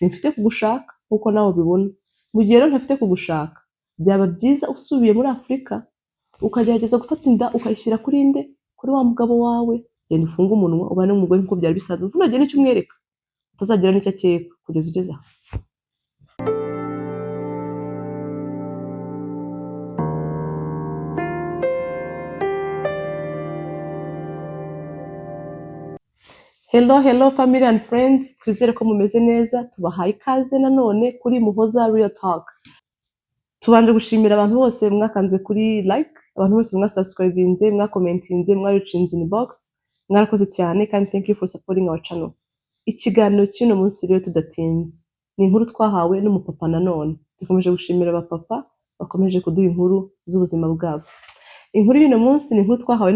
simfite kugushaka nkuko nawe ubibona. Mu gihe rero ntafite kugushaka, byaba byiza usubiye muri Afurika ukagerageza gufata inda ukayishyira kuri nde, kuri wa mugabo wawe. Genda ufunge umunwa ubane n'umugore nk'uko byari bisanzwe, ntugire n'icyo umwereka, utazagira n'icyo akeka kugeza ugeze aho. Hello family and friends, twizere ko mumeze neza. Tubahaye ikaze nanone kuri Muhoza Real Talk. Tubanje gushimira abantu bose mwakanze kuri like, abantu bose mwasubscribinze, mwakomentinze, mwarucinze inbox, mwarakoze cyane kandi thank you for supporting our channel. Ikiganiro cy'uno munsi rero tudatinze ni inkuru twahawe n'umupapa nanone. Dukomeje gushimira abapapa bakomeje kuduha inkuru z'ubuzima bwabo. Inkuru y'uno munsi ni inkuru twahawe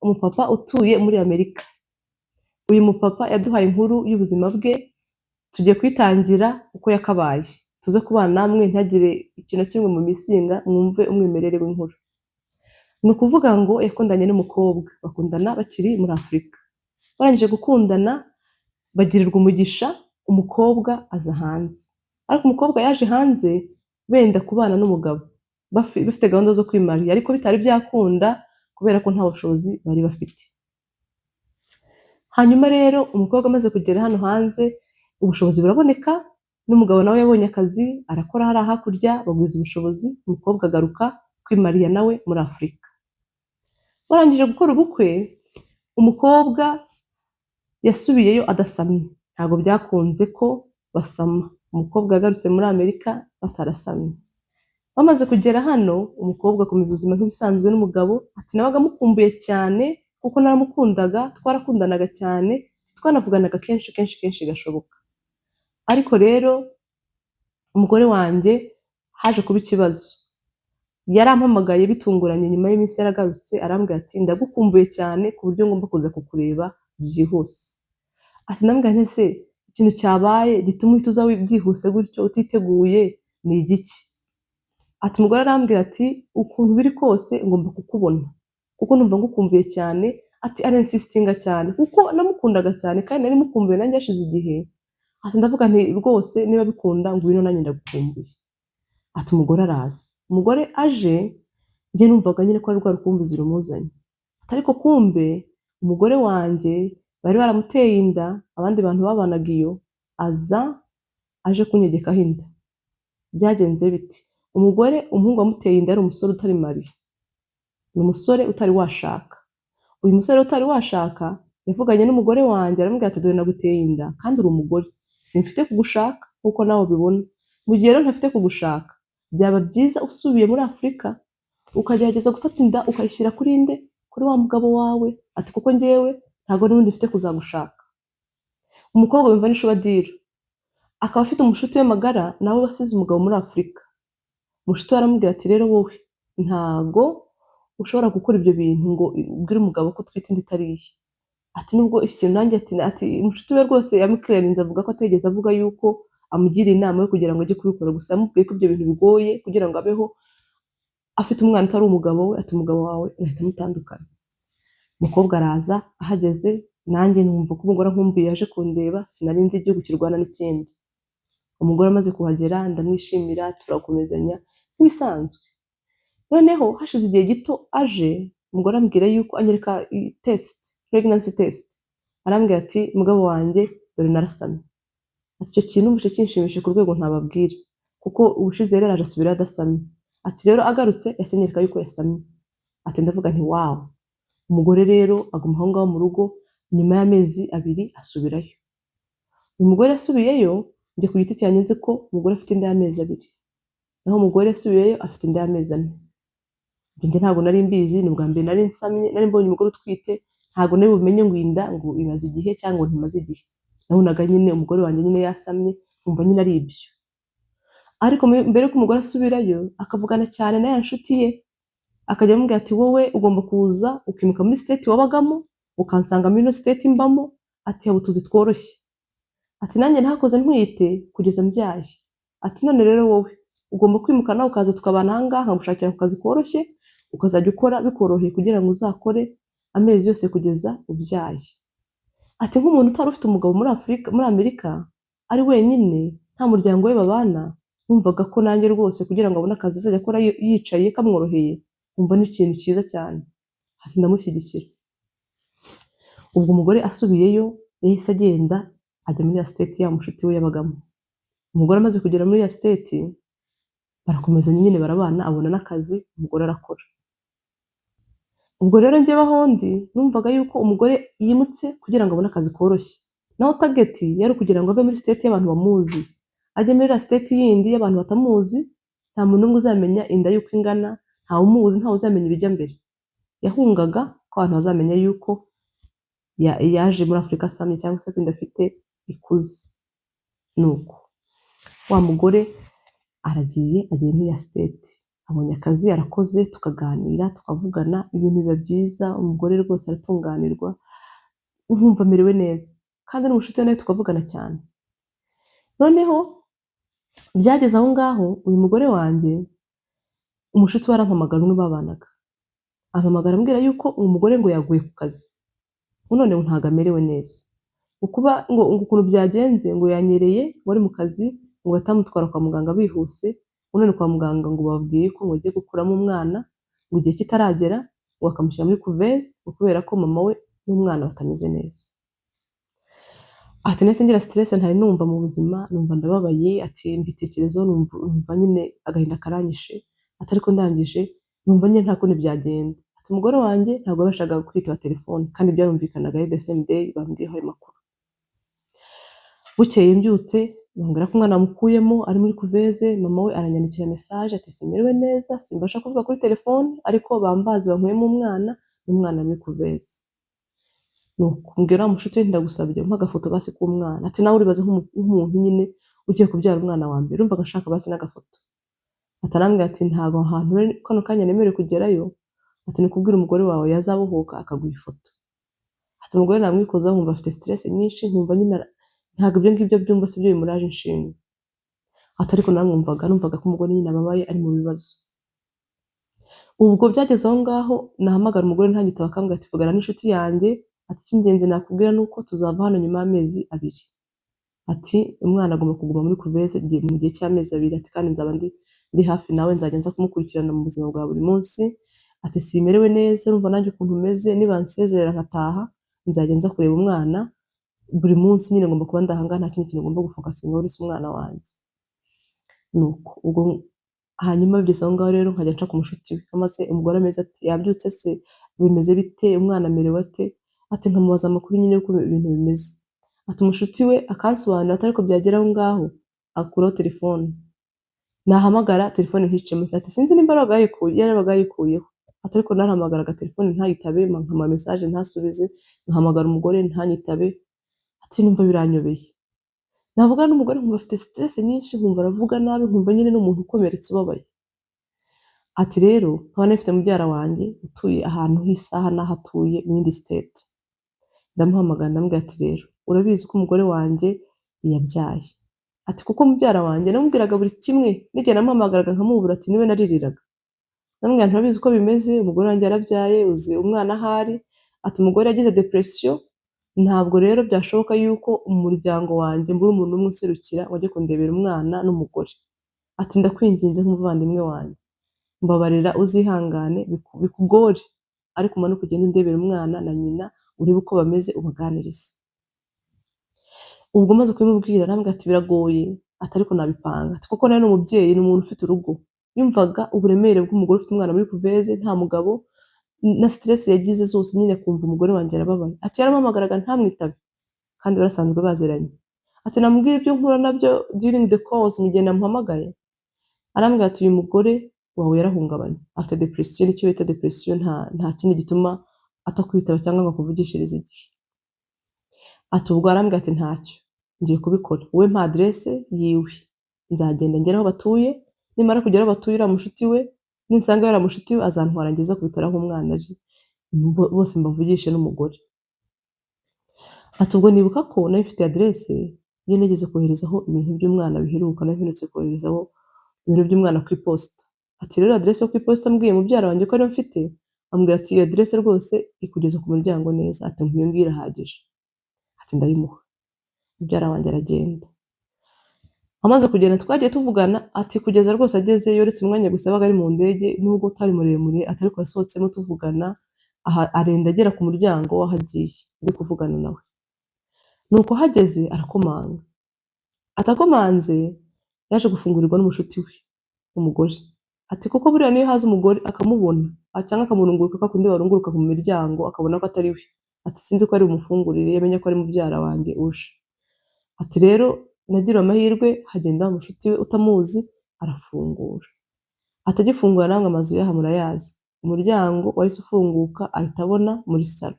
umupapa utuye muri Amerika. Uyu mupapa yaduhaye inkuru y'ubuzima bwe, tugiye kwitangira uko yakabaye. Tuze kubana namwe ntagire ikintu kimwe mu misinga, mwumve umwimerere w'inkuru. Ni ukuvuga ngo yakundanye n'umukobwa, bakundana bakiri muri Afurika. Barangije gukundana bagirirwa umugisha, umukobwa aza hanze. Ariko umukobwa yaje hanze benda kubana n'umugabo, bafite gahunda zo kwimariya, ariko bitari byakunda kubera ko nta bushobozi bari bafite. Hanyuma rero umukobwa amaze kugera hano hanze, ubushobozi buraboneka, n'umugabo nawe yabonye akazi arakora hari hakurya, bagwiza ubushobozi, umukobwa agaruka kwimariya nawe muri Afurika. Barangije gukora ubukwe, umukobwa yasubiyeyo adasamye, ntabwo byakunze ko basama. Umukobwa yagarutse muri Amerika batarasamye. Bamaze kugera hano, umukobwa akomeza ubuzima nk'ibisanzwe n'umugabo, ati nabaga mukumbuye cyane kuko naramukundaga, twarakundanaga cyane, twanavuganaga kenshi gashoboka. Ariko rero umugore wanjye haje kuba ikibazo. Yarampamagaye bitunguranye, nyuma y'iminsi yaragarutse arambwira ati ndagukumbuye cyane ku buryo ngomba kuza kukureba byihuse. Ati ndambwira nti se ikintu cyabaye gituma uhita uza byihuse gutyo utiteguye ni igiki? Ati umugore arambwira ati ukuntu biri kose ngomba kukubona kuko numva ngukumbuye cyane. Ati arinsistinga cyane kuko namukundaga cyane kandi nari mukumbuye nanjye hashize igihe. Ati ndavuga nti rwose niba bikunda ngwino nanjye ndagukumbuye. Ati umugore araza. Umugore aje, njye numvaga nyine ko ari rwa rukumbuzi rumuzanye. Ariko kumbe umugore wanjye bari baramuteye inda, abandi bantu babanaga iyo, aza aje kunyegekaho inda. Byagenze biti? Umuhungu wamuteye inda yari umusore utari mariye, ni umusore utari washaka. Uyu musore utari washaka yavuganye n'umugore wanjye aramubwira ati dore naguteye inda kandi uri umugore, simfite kugushaka nkuko nawe ubibona. Mu gihe rero ntafite kugushaka, byaba byiza usubiye muri Afurika ukagerageza gufata inda ukayishyira kuri nde, kuri wa mugabo wawe. Ati kuko njyewe ntabwo n'ubundi mfite kuzagushaka. Umukobwa bimva n'ishubadiro, akaba afite umushuti we magara nawe wasize umugabo muri Afurika. Umushuti we aramubwira ati rero wowe ntago ushobora gukora ibyo bintu ngo ubwire umugabo ko twite inda itari iye. Ati nubwo iki kintu nanjye ati umushuti we rwose yamuklearinze avuga ko ategeze avuga yuko amugira inama yo kugira ngo ajye kubikora, gusa yamubwiye ko ibyo bintu bigoye kugira ngo abeho afite umwana utari umugabo we. Ati umugabo wawe ahita amutandukana. Umukobwa araza, ahageze nanjye numva ko umugore nkumbuye yaje kundeba, sinari nzi igihugu kirwana n'ikindi. Umugore amaze kuhagera ndamwishimira, turakomezanya nk'ibisanzwe. Noneho hashize igihe gito aje, umugore ambwira yuko anyereka pregnancy test. Arambwira ati mugabo wanjye dore narasamye. Ati icyo kintu mbishe kinshimishije ku rwego ntababwira kuko ubushize rero araje asubira adasamye. Ati rero agarutse yasenyereka yuko yasamye. Ati ndavuga nti wow. Umugore rero aguma aho ngaho mu rugo, nyuma y'amezi 2 asubirayo. Uyu mugore yasubiyeyo, njye ku giti cyanjye nzi ko umugore afite inda y'amezi 2, naho umugore yasubiyeyo afite inda y'amezi 4. Njye ntabwo nari mbizi, ni bwa mbere nari nsamye, nari mbonye umugore utwite, ntabwo nari bumenye ngo inda ngo imaze igihe cyangwa ntimaze igihe. Nabonaga nyine umugore wanjye nyine yasamye, umva nyine ari ibyo. Ariko mbere ko umugore asubirayo akavugana cyane na ya nshuti ye, akajya amubwira ati wowe ugomba kuza ukimuka muri state wabagamo ukansanga muri no state mbamo. Ati haba utuzi tworoshye. Ati nanjye ntakoze ntwite kugeza mbyaye. Ati none rero wowe ugomba kwimuka nawe ukaza tukabana ahangaha nkagushakira ku kazi koroshye, ukazajya ukora bikoroheye kugira ngo uzakore amezi yose kugeza ubyaye. Ati nk'umuntu utari ufite umugabo muri Amerika, ari wenyine nta muryango we babana, numvaga ko nanjye rwose kugira ngo abone akazi azajya akora yicaye kamworoheye, umva ni ikintu cyiza cyane. Ati ndamushyigikira. Ubwo umugore asubiyeyo yahise agenda ajya muri ya state ya mushuti we yabagamo. Umugore amaze kugera muri ya state barakomeza nyine barabana, abona n'akazi, umugore arakora. Ubwo rero njyewe aho ndi numvaga yuko umugore yimutse kugira ngo abone akazi koroshye, naho target yari kugira ngo ave muri state y'abantu bamuzi ajye muri la state yindi y'abantu batamuzi, nta muntu n'umwe uzamenya inda yuko ingana, ntawe umuzi, ntawe uzamenya ibijya mbere. Yahungaga ko abantu bazamenya yuko yaje muri Afurika asamye cyangwa se inda afite ikuze. Nuko wa mugore agiye muri ya state, abonye akazi, arakoze, tukaganira tukavugana, ibintu biba byiza, umugore rwose aratunganirwa, nkumva amerewe neza, kandi n'umushuti we nawe tukavugana cyane. Noneho byageze aho ngaho, uyu mugore wanjye umushuti we arampamagara, umwe babanaga ampamagara ambwira yuko umugore ngo yaguye ku kazi, none ngo ntabwo amerewe neza, ngo ukuntu byagenze, ngo yanyereye wari mu kazi, ngo batamutwara kwa muganga bihuse, none kwa muganga ngo babwiye ko ngo agiye gukuramo umwana, ngo igihe kitaragera ngo bakamushyira muri kuveze, kubera ko mama we n'umwana batameze neza. Ati nahise ngira stress, ntari numva mu buzima, numva ndababaye. Ati mbitekerezo numva nyine agahinda karanyishe, ati ariko ndangije numva nyine nta kundi byagenda. Ati umugore wanjye ntabwo yabashaga kwitaba telefone, kandi byarumvikanaga the same day bambwiyeho ayo makuru. Bukeye mbyutse bambwira ko umwana amukuyemo ari muri kuveze, mama we aranyandikira message ati simerewe neza, simbasha kuvuga kuri telefone, ariko bambazi bankuyemo umwana, n'umwana muri kuveze. Nuko mbwira umushuti we ndagusabye umpa agafoto basi k'umwana. Ati nawe uribaze nk'umuntu nyine ugiye kubyara umwana wa mbere, urumva ngashaka basi n'agafoto. Atarambwira ati ntabwo ahantu kano kanya nemerewe kugerayo, ati ni kubwira umugore wawe yazabohoka akaguha ifoto. Ati umugore namwikozaho nkumva afite stress nyinshi, nkumva nyine ntabwo ibyo ngibyo byumva si byo bimuraje inshinga. Ati ariko numvaga ko umugore nyine ababaye ari mu bibazo. Ubwo byageze aho ngaho nahamagara umugore ntagitaba, akambwira ati vugana n'inshuti yanjye, ati icy'ingenzi nakubwira nuko tuzava hano nyuma y'amezi 2. Ati umwana agomba kuguma muri kuveze mu gihe cy'amezi 2, ati kandi nzaba ndi hafi nawe, nzajya nza kumukurikirana mu buzima bwa buri munsi. Ati simerewe neza, urumva nanjye ukuntu umeze, niba nsezerera nkataha nzajya nza kureba umwana buri munsi, nyine ngomba kuba ndahanga, nta kindi kintu ngomba gufokasinga uretse umwana wanjye. Nuko ubwo hanyuma bigeze aho ngaho rero nkajya nca ku mushuti we, amaze umugore ameze ati yabyutse se, bimeze bite, umwana amerewe ate? Ati nkamubaza amakuru nyine uko ibintu bimeze. Ati umushuti we akansobanurira, ati ariko byagera aho ngaho akuraho telefone, nahamagara telefone nticemo. Ati sinzi nimba yarabaga yikuyeho, ati ariko narahamagaraga telefone ntayitabe, nkama message ntasubize, nkahamagara umugore ntanyitabe. Ati numva biranyobeye, navuga n'umugore nkumva afite stress nyinshi, nkumva aravuga nabi, nkumva nyine n'umuntu ukomeretse ubabaye. Ati rero nkaba nafite mubyara wanjye utuye ahantu h'isaha n'aho atuye mu yindi state, ndamuhamagara ndamubwira ati rero urabizi ko umugore wanjye yabyaye. Ati kuko mubyara wanjye namubwiraga buri kimwe, n'igihe namuhamagaraga nkamubura, ati niwe naririraga. Ndamubwira nturabizi uko bimeze, umugore wanjye yarabyaye, uzi umwana ahari. Ati umugore yagize depression, ntabwo rero byashoboka yuko umuryango wanjye mbura umuntu umwe userukira wajye kundebera umwana n'umugore. Ati ndakwinginze nk'umuvandimwe wanjye, mbabarira uzihangane bikugore, ariko umanuke ugende undebera umwana na nyina, urebe uko bameze ubaganirize. Ubwo maze kubimubwira arambwira ati biragoye, ati ariko nabipanga. Ati kuko nawe n'umubyeyi, ni umuntu ufite urugo, yumvaga uburemere bw'umugore ufite umwana muri kuveze, nta mugabo, na stress yagize zose nyine kumva umugore wanjye arababaye. Ati yarampamagaraga ntamwitabe, kandi barasanzwe baziranye. Ati namubwira ibyo nkura nabyo during the course mu gihe namuhamagaye. Arambwira ati uyu mugore wawe yarahungabanye, afite depression, icyo bita depression, nta kindi gituma atakwitaba cyangwa ngo akuvugishirize igihe. Ati ubwo arambwira ati ntacyo, ngiye kubikora, wowe mpa adresse yiwe, nzagenda ngera aho batuye, nimara kugera aho batuye uriya mushuti we, ninsanga yari mushuti we azantwara ngeza ku bitaro aho umwana ari, bose mbavugishe n'umugore. Ati ubwo nibuka ko nayo ifite adresse iyo nigeze koherezaho ibintu by'umwana biheruka, nayo mperutse koherezaho ibintu by'umwana kuri posta. Ati rero adresse yo kuri posta mbwiye mubyara wanjye ko ariyo mfite, ambwira ati iyo adresse rwose ikugeza ku muryango neza. Ati nk'iyo ngiyo irahagije. Ati ndayimuha. Mubyara wanjye aragenda. amaze kugenda twagiye tuvugana ati kugeza rwose agezeyo uretse umwanya gusa yabaga ari mu ndege nubwo utari muremure atari ko yasohotsemo tuvugana arenda agera ku muryango w'aho agiye ndi kuvugana nawe nuko hageze arakomanga atakomanze yaje gufungurirwa n'umushuti we umugore ati kuko buriya niyo haza umugore akamubona cyangwa akamurunguruka kwa kundi barunguruka mu miryango akabona ko atari we ati sinzi ko ari bumufungurire yamenye ko ari mubyara wanjye uje ati rero nagira amahirwe hagenda umushuti we utamuzi arafungura atagifungura namwe amazu yaha murayazi umuryango wahise ufunguka ahita abona muri salo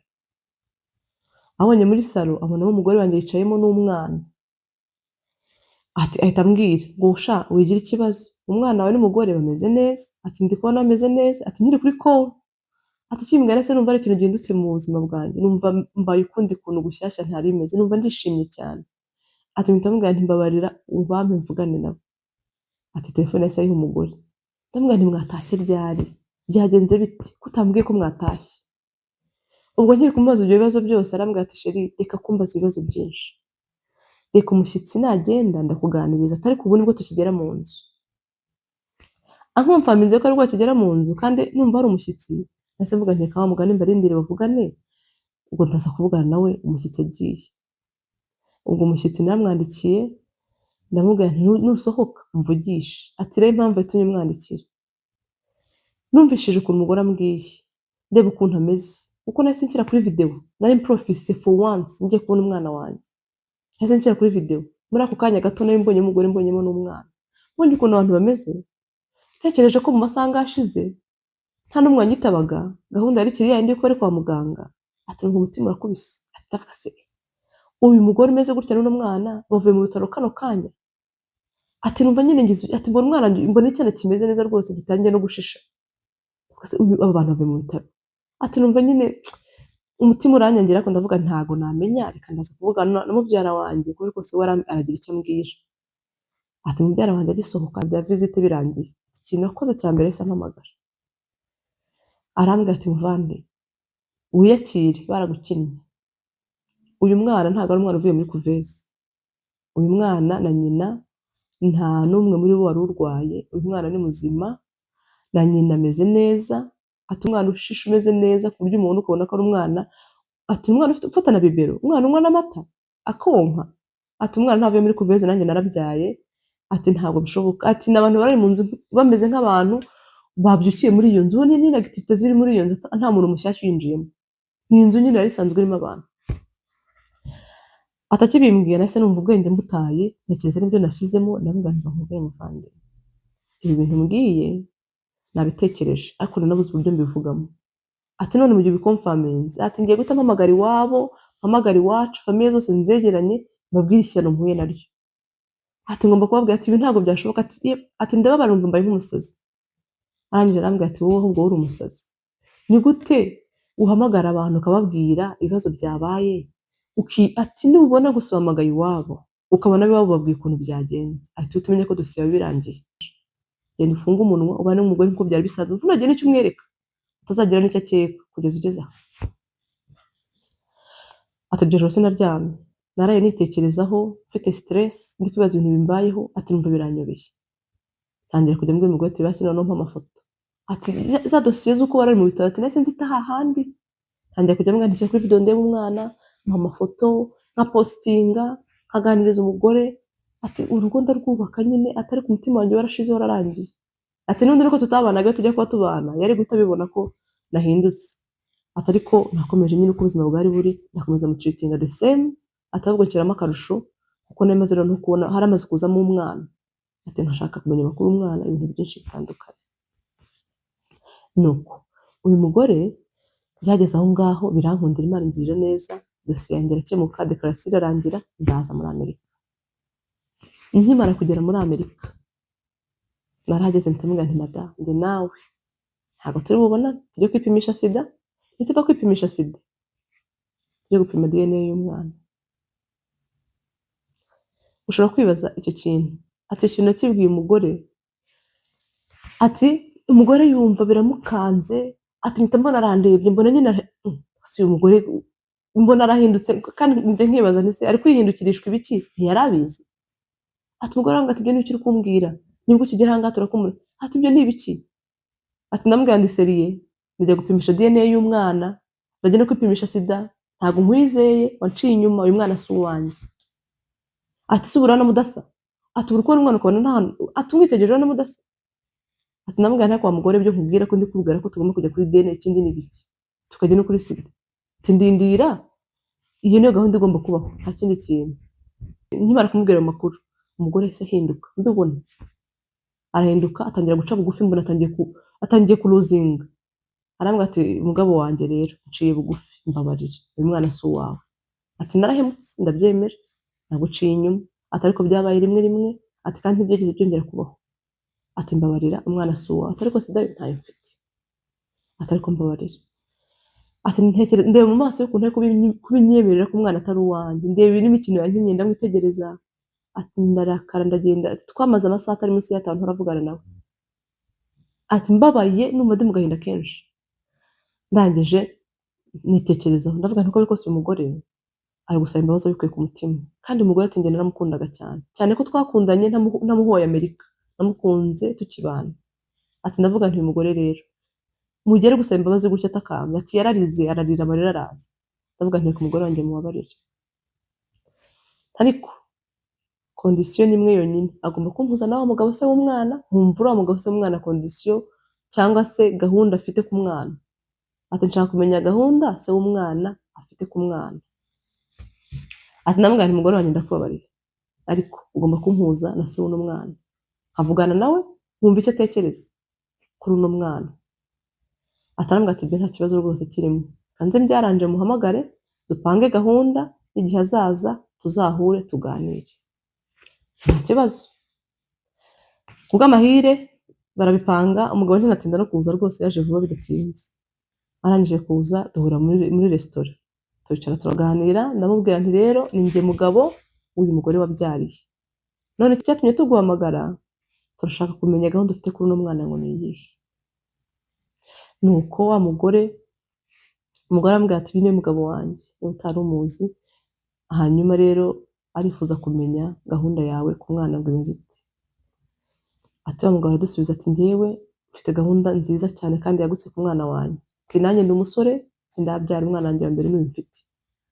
abonye muri salo abonamo umugore wanjye yicayemo n'umwana ati ahita ambwira ngo sha wigira ikibazo umwana wawe n'umugore bameze neza ati ndi kubona bameze neza ati nkiri kuri call ati kimbwira se numva ari ikintu gihindutse mu buzima bwanjye numva mbaye ukundi kuntu gushyashya ntari meze numva ndishimye cyane ati mpita mubwira nti mbabarira ubampe mvugane nabo ati telefone yahise ayiha umugore ndamubwira nti mwatashye ryari byagenze bite kutambwiye ko mwatashye ubwo nkiri kumubaza ibyo bibazo byose arambwira ati sheri reka kumbaza ibibazo byinshi reka umushyitsi nagenda ndakuganiriza atari ku bundi bwo tukigera mu nzu ankumvaminze ko aribwo akigera mu nzu kandi numva ari umushyitsi nahise mvuga nti reka wa mugani mbarindire bavugane ubwo ndaza kuvugana nawe umushyitsi agiye ubwo umushyitsi namwandikiye ndamubwira nti nusohoka mvugishe ati rero impamvu yatumye mwandikira numvishije ukuntu umugore ambwiye ndeba ukuntu ameze uko nahise nshyira kuri video nari mprofise for once ngiye kubona umwana wanjye nahise nshyira kuri video muri ako kanya gato nari mbonye umugore mbonyemo n'umwana mbonye ukuntu abantu bameze ntekereje ko mu masaha ashize nta n'umwanya itabaga gahunda yari kiri yandi ko ari kwa muganga ati ngo umutima urakubise atavuga se uyu mugore umeze gutya n'uno mwana bavuye mu bitaro kano kanya ati numva nyine ngize ati mbona umwana mbona icyana kimeze neza rwose gitangiye no gushisha uyu aba bantu bavuye mu bitaro ati numva nyine umutima uranyangira ko ndavuga ntago namenya reka ndaza kuvugana na mubyara wanjye kuko rwose we aragira icyo ambwira ati mubyara wanjye agisohoka bya visite birangiye ikintu yakoze cya mbere yahise ampamagara arambwira ati muvande wiyakire baragukinnye uyu mwana ntabwo ari umwana uvuye muri kuvezi uyu mwana na nyina nta n'umwe muri bo wari urwaye uyu mwana ni muzima na nyina ameze neza ati umwana ushishe umeze neza ku buryo umuntu ukabona ko ari umwana ati umwana ufata na bibero umwana unywa n'amata akonka ati umwana ntavuye muri kuvezi nanjye narabyaye ati ntabwo bishoboka ati n'abantu bari mu nzu bameze nk'abantu babyukiye muri iyo nzu ni negativite ziri muri iyo nzu nta muntu mushyashya uyinjiyemo ni inzu nyine yari isanzwe irimo abantu atakibimbwiye nahise numva ubwenge mbutaye ntekereza n'ibyo nashyizemo ndavuga nti muvandimwe muvandimwe ibi bintu mbwiye nabitekereje ariko nanabuze uburyo mbivugamo ati none mu gihe ubikomfaminze ati ngiye guhita mpamagara iwabo mpamagara iwacu famiye zose nzegeranye mbabwire ishyano mpuye naryo ati ngomba kubabwira ati ibi ntabwo byashoboka ati ndababara numva mbaye nk'umusazi arangije arambwira ati wowe ahubwo uri umusazi ni gute uhamagara abantu ukababwira ibibazo byabaye ati nubona gusa uhamagaye iwabo ukabona iwabo babwiye ukuntu byagenze ati utumenye ko dosiye yawe birangiye genda ufunge umunwa ubane n'umugore nk'uko byari bisanzwe ntunagire n'icyo umwereka utazagira n'icyo akeka kugeza ugeze aho ati ibyo joro sinaryamye naraye nitekerezaho mfite stress ndi kwibaza ibintu bimbayeho ati numva biranyobeye ntangira kujya mbwira umugore ati basi noneho mpa amafoto ati za dosiye z'uko wari mu bitaro ati nahise nzita hahandi ntangira kujya mwandikira kuri video ndeba umwana mpa amafoto nka postinga nkaganiriza umugore ati urugo ndarwubaka nyine atari ku mutima wanjye warashize wararangiye ati n'undi nuko tutabanaga tujya kuba tubana yari guhita abibona ko nahindutse ati ariko nakomeje nyine uko ubuzima bwari buri ndakomeza mucitinga the same atabwo nshyiramo akarusho kuko nemaze rero no kubona haramaze kuzamo umwana ati nkashaka kumenya amakuru umwana ibintu byinshi bitandukanye nuko uyu mugore byageze aho ngaho birankundira Imana ingirira neza dosiye yanjye irakemuka dekarasiyo irarangira ndaza muri Amerika nkimara kugera muri Amerika narahageze mpita nti madamu njye nawe ntabwo turi bubona tujye kwipimisha sida nituva kwipimisha sida tujye gupima DNA y'umwana ushobora kwibaza icyo kintu ati icyo kintu nakibwiye umugore ati umugore yumva biramukanze ati mpita mbona arandebye mbona nyine si uyu mugore mbona arahindutse kandi njye nkibaza nti se ari kwihindukirishwa ibiki ntiyarabizi ati umugore arambwira ati ibyo ni ibiki uri kumbwira, nibwo ukigera aha ngaha turakumura, ati ibyo ni ibiki, ati ndamubwira ndi seriye, ndajya gupimisha DNA y'umwana, ndajya no kwipimisha sida, ntabwo nkwizeye, wanciye inyuma, uyu mwana si uwanjye. Ati se uburana mudasa, ati uri kubona umwana ukabona nta hantu, ati umwitegereje na mudasa, ati ndamubwira nta kwa mugore ibyo nkubwira ko ndi kubwira ko tugomba kujya kuri DNA, ikindi ni igiki, tukajya no kuri sida, ati ndindira, iyo niyo gahunda igomba kubaho, nta kindi kintu. Nkimara kumubwira ayo makuru, umugore yahise ahinduka, mbibona arahinduka, atangira guca bugufi, mbona atangiye kuruzinga, arambwira ati umugabo wanjye rero nciye bugufi, mbabarira, uyu mwana si uwawe. Ati narahemutse, ndabyemera, naguciye inyuma, ati ariko byabaye rimwe rimwe, ati kandi ntibyagize byongera kubaho, ati mbabarira, umwana si uwawe, ati ariko sida yo ntayo mfite, ati ariko mbabarira, ati ndeba mu maso y'ukuntu ari kubinyemerera ko umwana atari uwanjye, ndeba n'imikino yankinnye ndamwitegereza, ati ndarakara ndagenda, ati twamaze amasaha atari munsi y'atanu ntaravugana nawe, ati mbabaye numva ndi mu gahinda kenshi. Ndangije nitekerezaho, ndavuga nti uko biri kose uyu mugore ari gusaba imbabazi abikuye ku mutima, kandi umugore ati njye naramukundaga cyane, cyane ko twakundanye ntamuhoye Amerika, namukunze tukibana. Ati ndavuga nti uyu mugore rero mugere gusaba imbabazi gutya atakambye, ati yararize ararira amarira araza, ndavuga nti reka umugore wanjye mubabarire, ariko kondisiyo ni imwe yonyine, agomba kumpuza nawe mugabo se w'umwana, nkumva uriya mugabo se w'umwana kondisiyo cyangwa se gahunda afite ku mwana. Ati nshaka kumenya gahunda se w'umwana afite ku mwana. Ati ndamubwira nti umugore wanjye ndakubabariye, ariko ugomba kumpuza na se w'uno mwana, nkavugana nawe nkumva icyo atekereza kuri uno mwana. Ati arambwira ati ibyo nta kibazo rwose kirimo, hanze byaranje muhamagare dupange gahunda, igihe azaza tuzahure tuganire, nta kibazo. Kubw'amahire barabipanga, umugabo ntinatinda no kuza rwose, yaje vuba bidatinze. Arangije kuza duhura muri resitora, turicara turaganira, ndamubwira nti rero ni njye mugabo uyu mugore wabyariye, none icyatumye tuguhamagara turashaka kumenya gahunda ufite kuri uno mwana ngo ni iyihe. Nuko wa mugore arambwira ati uyu niwe mugabo wanjye, niba utari umuzi, hanyuma rero arifuza kumenya gahunda yawe ku mwana ngo imeze ite. Ati wa mugabo aradusubiza ati njyewe mfite gahunda nziza cyane kandi yagutse ku mwana wanjye, ati nanjye ndi umusore sindabyara, umwana wanjye wa mbere n'uyu mfite,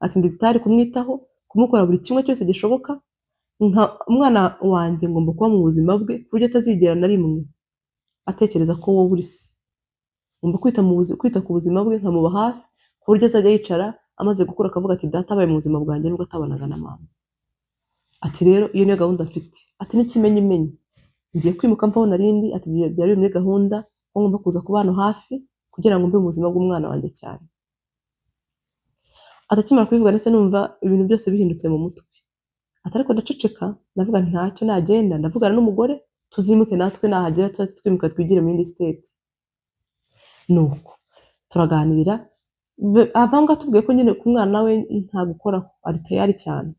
ati ndi tayari kumwitaho, kumukora buri kimwe cyose gishoboka, umwana wanjye ngomba kuba mu buzima bwe ku buryo atazigera na rimwe atekereza ko wowe uri se, ngomba kwita ku buzima bwe, nkamuba hafi ku buryo azajya yicara amaze gukura akavuga ati data abaye mu buzima bwanjye nubwo atabanaga na mama. Ati rero iyo niyo gahunda mfite, ati n'ikimenyimenyi ngiye kwimuka mvaho narindi, ati byari biri muri gahunda ko ngomba kuza kubana hafi kugira ngo mbe mu buzima bw'umwana wanjye cyane. Ati akimara kubivuga ndetse numva ibintu byose bihindutse mu mutwe, ati ariko ndaceceka, ndavuga nti ntacyo, nagenda ndavugana n'umugore tuzimuke natwe nahagera tuzahite twimuka twigire mu yindi state. Nuko turaganira, avanga tubwiye ko nyine ku mwana we nta gukoraho, ari tayari cyane.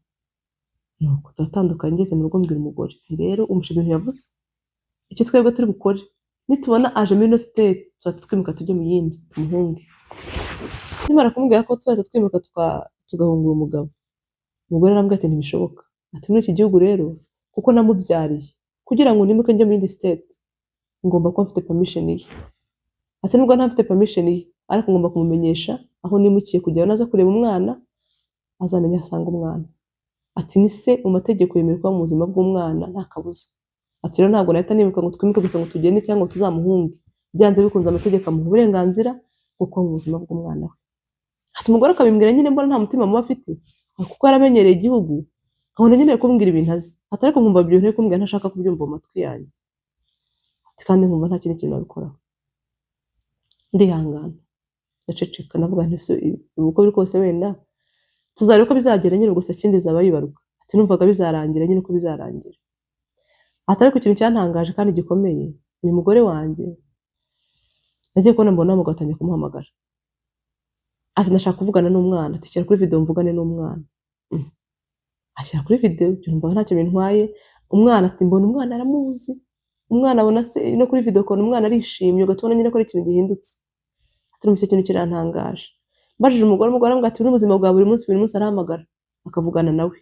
Nuko turatandukanye, ngeze mu rugo mbwira umugore nti rero umusha ibintu yavuze, icyo twebwe turi bukore nitubona aje muri ino state tuzahita twimuka tujye mu yindi tumuhunge. Nimara kumubwira ko tuzahita twimuka tugahungura umugabo, umugore arambwira ati ntibishoboka, ati muri iki gihugu rero kuko namubyariye, kugira ngo nimuke njye mu yindi state ngomba kuba mfite permission ye, ati nubwo ntafite permission ye ariko ngomba kumumenyesha aho nimukiye kugira ngo naza kureba umwana azamenya asanga umwana. Ati ni se mu mategeko yemerwa mu buzima bw'umwana nta kabuza, ati rero ntabwo nahita nimuka ngo twimuke gusa ngo tugende cyangwa ngo tuzamuhunge, byanze bikunze amategeko amuha uburenganzira bwo kuba mu buzima bw'umwana we. Ati umugore akabimbwira nyine mbona nta mutima mubi afite, kuko yaramenyereye igihugu, nkabona nyine ari kumbwira ibintu azi, ati ariko nkumva ibyo bintu ari kumbwira ntashaka kubyumva mu matwi yanjye, ati kandi nkumva nta kindi kintu nabikoraho. Ndihangana ndaceceka, ndavuga nti uko biri kose wenda tuzareba ko bizagera nyine gusa kindi zaba yibaruka, ati numvaga bizarangira nyine uko bizarangira. Ati ariko ikintu cyantangaje kandi gikomeye, uyu mugore wanjye nagiye kubona mbona umugabo atangiye kumuhamagara, ati ndashaka kuvugana n'umwana, ati shyira kuri video mvugane n'umwana. Ashyira kuri video, numva ntacyo bintwaye, umwana ati mbona umwana aramuzi, umwana abona se no kuri video ko umwana arishimye, ugatubona nyine ko ari ikintu gihindutse. Ati numva icyo kintu kirantangaje. Mbajije umugore arambwira ati n'ubuzima bwa buri munsi arahamagara akavugana nawe,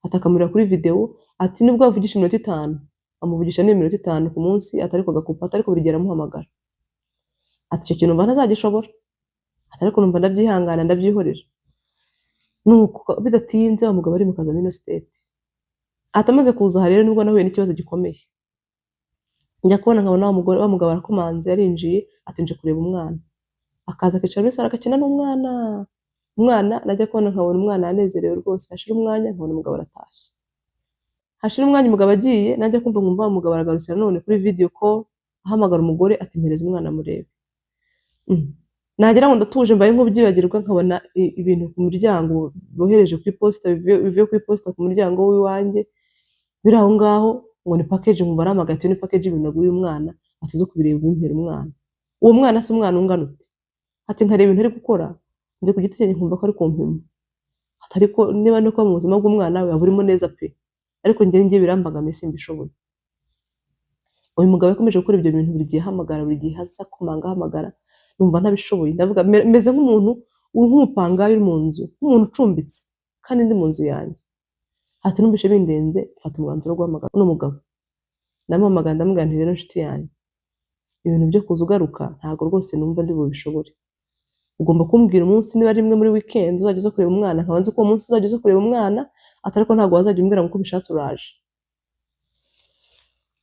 atakamurira kuri video, ati nibwo avugisha iminota 5, amuvugisha n'iminota 5 ku munsi, atari ko gakupa, atari ko buri gihe aramuhamagara. Ati icyo kintu mba ntazagishobora, atari ko numva ndabyihangana ndabyihorera. Nuko bidatinze wa mugabo ari mu kazi amino state. Atamaze kuza aha rero nibwo nahuye n'ikibazo gikomeye. Njya kubona nkabona wa mugabo arakomanze yarinjiye, atinje kureba umwana. Akaza akicara muri sala agakina n'umwana. Umwana najya kubona nkabona umwana yanezerewe rwose, hashira umwanya nkabona umugabo aratashye. Hashira umwanya umugabo agiye, najya kumva nkumva umugabo aragarutse none kuri video call ahamagara umugore ati mpereza umwana murebe. Nagira ngo ndatuje mbaye nk'ubyibagirwa nkabona ibintu ku muryango bohereje kuri posta bivuye kuri posta ku muryango w'iwanjye biri aho ngaho ngo ni package mu baramagati ni package ibintu naguye umwana atizo kubireba bimpera umwana. Uwo mwana si umwana ungana uti. Ati nkareba ibintu ari gukora nje ku giti cyanjye nkumva ko ari kumpima. Atari ko niba no kwa mu buzima bw'umwana we aburimo neza pe. Ariko njye birambagamiye simbishoboye. Uyu mugabo yakomeje gukora ibyo bintu buri gihe hamagara buri gihe hasa kumanga hamagara numva ntabishoboye ndavuga meze nk'umuntu nk'umupangayi uri mu nzu nk'umuntu ucumbitse kandi ndi mu nzu yanjye. Ati numvishe bindenze mfata umwanzuro wo guhamagara uno mugabo. Namuhamagara ndamubwira nti rero nshuti yanjye ibintu byo kuza ugaruka ntago rwose numva ndi bubishobore. Ugomba kumbwira umunsi niba rimwe muri weekend uzajya uza kureba umwana nkabanze ko umunsi uzajya uza kureba umwana atari ko ntago wazajya umbwira ngo bishatse uraje.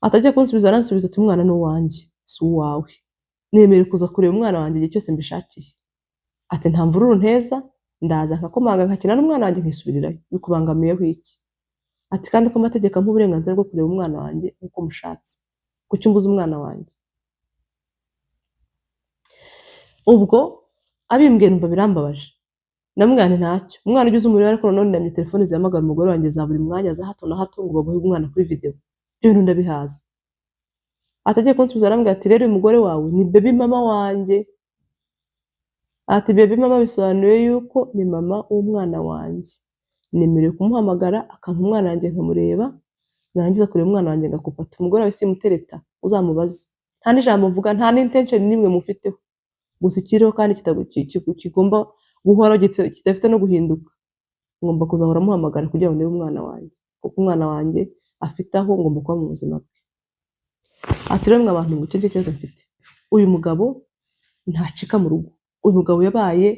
Atajya kunsubiza aransubiza ati umwana ni uwanjye si uwawe. Nemere kuza kureba umwana wanjye igihe cyose mbishakiye. Ati nta mvururu nteza ndaza nkakomanga nkakina n'umwana wanjye nkisubirirayo bikubangamiyeho iki. Ati kandi ko amategeko ampa uburenganzira bwo kureba umwana wanjye uko mushatse kuki umbuza umwana wanjye. Ubwo abimbwiye numva birambabaje. Namwana ntacyo umwana ugize umuriro ariko none ndamye telefone zihamagara umugore wanjye za buri mwanya za hato na hato ngo baguhe umwana kuri video. Ibyo bintu ndabihaza. Atagiye kunsubiza arambwira ati rero uyu mugore wawe ni baby mama wanjye. Ati baby mama bisobanuye yuko ni mama w'umwana wanjye. Nemerewe kumuhamagara akampa umwana wanjye nkamureba narangiza kureba umwana wanjye ngakupa ati umugore wawe simutereta uzamubaze. Nta n'ijambo mvuga nta n'intention nimwe mufiteho. Gusa ikiriho kandi kigomba guhora kidafite no guhinduka. Ngomba kuzahora muhamagara kugira ngo ndebe umwana wanjye kuko umwana wanjye afite aho ngomba kuba mu buzima bwe. Ati rero abantu ngo icyo kibazo mfite uyu mugabo ntacika mu rugo. Uyu mugabo yabaye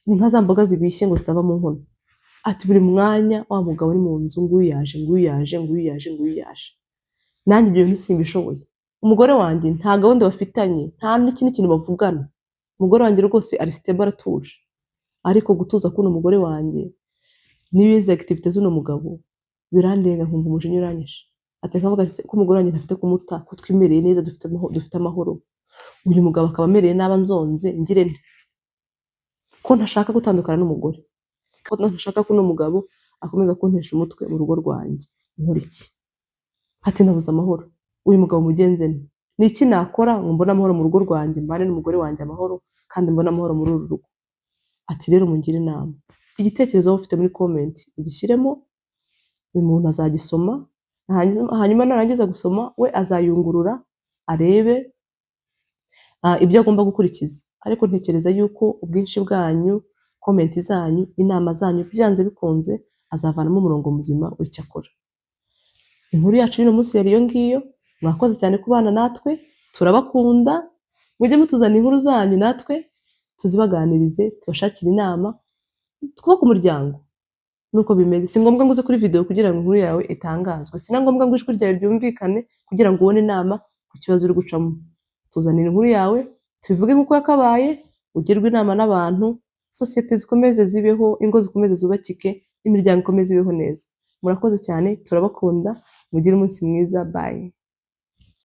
inka za mboga zibishye ngo zitava mu nkono. Ati buri mwanya wa mugabo ni mu nzu nguyaje. Nanjye ibyo bintu simbishoboye. Umugore wanjye nta gahunda bafitanye nta n'ikindi kintu bavugana. Umugore wanjye rwose ari stable aratuje. Ariko gutuza kuno umugore wanjye n'ibize activity z'uno mugabo birandenga nkumva umujinya uranyishe. Ati nkavuga ko umugore wanjye ntafite kumuta ko twimereye neza dufite amahoro. Uyu mugabo akaba amereye naba nzonze ngire nte ko ntashaka gutandukana n'umugore ko ntashaka ko n'umugabo akomeza kuntesha umutwe mu rugo rwanjye nkora iki. Ati nabuze amahoro uyu mugabo mugenze ni iki nakora ngo mbone amahoro mu rugo rwanjye mbane n'umugore wanjye amahoro kandi mbone amahoro muri uru rugo. Ati rero mungire inama igitekerezo ufite muri comment ugishyiremo uyu muntu azagisoma hanyuma narangiza gusoma we azayungurura arebe ibyo agomba gukurikiza. Ariko ntekereza yuko ubwinshi bwanyu comment zanyu inama zanyu byanze bikunze azavanamo umurongo muzima w'icyo akora. Inkuru yacu y'uno munsi yari iyo ngiyo. Mwakoze cyane kubana natwe turabakunda mujye mutuzana inkuru zanyu natwe tuzibaganirize tubashakire inama twubake umuryango. Nuko bimeze si ngombwa ngo uze kuri video kugira ngo inkuru yawe itangazwe, si na ngombwa ngo ijwi ryawe ryumvikane kugira ngo ubone inama ku kibazo uri gucamo. Tuzanira inkuru yawe tubivuge nk'uko yakabaye ugirwe inama n'abantu societe zikomeze zibeho ingo zikomeze zubakike imiryango ikomeze ibeho neza. Murakoze cyane turabakunda mugire umunsi mwiza bye.